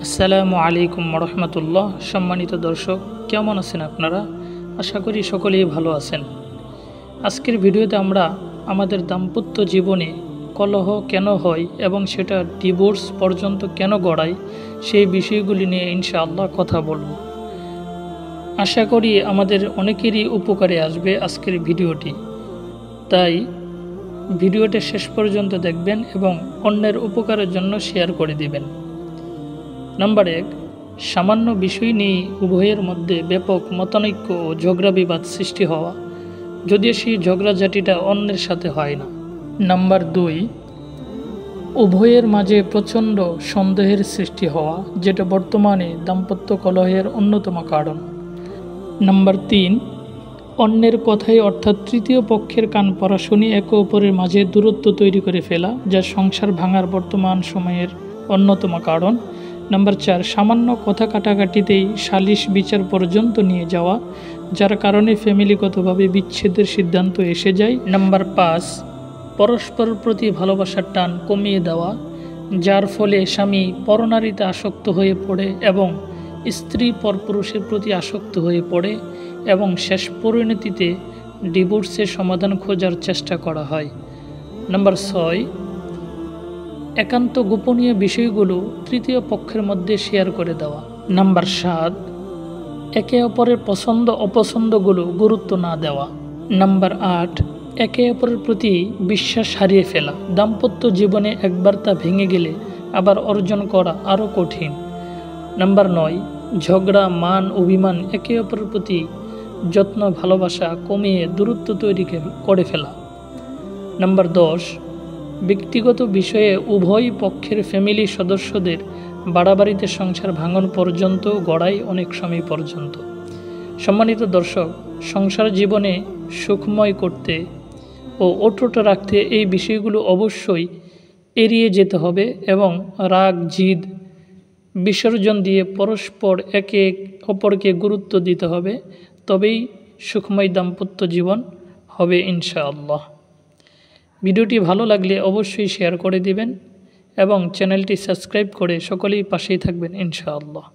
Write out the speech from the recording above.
আসসালামু আলাইকুম রহমতুল্লাহ। সম্মানিত দর্শক, কেমন আছেন আপনারা? আশা করি সকলেই ভালো আছেন। আজকের ভিডিওতে আমরা আমাদের দাম্পত্য জীবনে কলহ কেন হয় এবং সেটা ডিভোর্স পর্যন্ত কেন গড়ায় সেই বিষয়গুলি নিয়ে ইনশাআল্লাহ কথা বলব। আশা করি আমাদের অনেকেরই উপকারে আসবে আজকের ভিডিওটি, তাই ভিডিওটা শেষ পর্যন্ত দেখবেন এবং অন্যের উপকারের জন্য শেয়ার করে দিবেন। নাম্বার 1, সামান্য বিষয় নিয়ে উভয়ের মধ্যে ব্যাপক মতানৈক্য ও ঝগড়া বিবাদ সৃষ্টি হওয়া, যদিও সেই ঝগড়াঝাটিটা অন্যের সাথে হয় না। নাম্বার 2, উভয়ের মাঝে প্রচণ্ড সন্দেহের সৃষ্টি হওয়া, যেটা বর্তমানে দাম্পত্য কলহের অন্যতম কারণ। নাম্বার 3, অন্যের কথায় অর্থাৎ তৃতীয় পক্ষের কান পড়া শুনে একে অপরের মাঝে দূরত্ব তৈরি করে ফেলা, যা সংসার ভাঙার বর্তমান সময়ের অন্যতম কারণ। নাম্বার 4, সামান্য কথা কাটাকাটিতেই সালিশ বিচার পর্যন্ত নিয়ে যাওয়া, যার কারণে ফ্যামিলিগতভাবে বিচ্ছেদের সিদ্ধান্ত এসে যায়। নাম্বার 5, পরস্পরের প্রতি ভালোবাসার টান কমিয়ে দেওয়া, যার ফলে স্বামী পরনারীতে আসক্ত হয়ে পড়ে এবং স্ত্রী পরপুরুষের প্রতি আসক্ত হয়ে পড়ে এবং শেষ পরিণতিতে ডিভোর্সের সমাধান খোঁজার চেষ্টা করা হয়। নাম্বার 6, একান্ত গোপনীয় বিষয়গুলো তৃতীয় পক্ষের মধ্যে শেয়ার করে দেওয়া। নাম্বার 7, একে অপরের পছন্দ অপছন্দগুলো গুরুত্ব না দেওয়া। নাম্বার 8, একে অপরের প্রতি বিশ্বাস হারিয়ে ফেলা। দাম্পত্য জীবনে একবার তা ভেঙে গেলে আবার অর্জন করা আরও কঠিন। নাম্বার 9, ঝগড়া মান অভিমান একে অপরের প্রতি যত্ন ভালোবাসা কমিয়ে দূরত্ব তৈরি করে ফেলা। নাম্বার 10, ব্যক্তিগত বিষয়ে উভয় পক্ষের ফ্যামিলি সদস্যদের বাড়াবাড়িতে সংসার ভাঙন পর্যন্ত গড়ায়, অনেক সময় পর্যন্ত। সম্মানিত দর্শক, সংসার জীবনে সুখময় করতে ও অটুট রাখতে এই বিষয়গুলো অবশ্যই এড়িয়ে যেতে হবে এবং রাগ জিদ বিসর্জন দিয়ে পরস্পর একে অপরকে গুরুত্ব দিতে হবে, তবেই সুখময় দাম্পত্য জীবন হবে ইনশাআল্লাহ। ভিডিওটি ভালো লাগলে অবশ্যই শেয়ার করে দিবেন এবং চ্যানেলটি সাবস্ক্রাইব করে সকলেই পাশেই থাকবেন ইনশাআল্লাহ।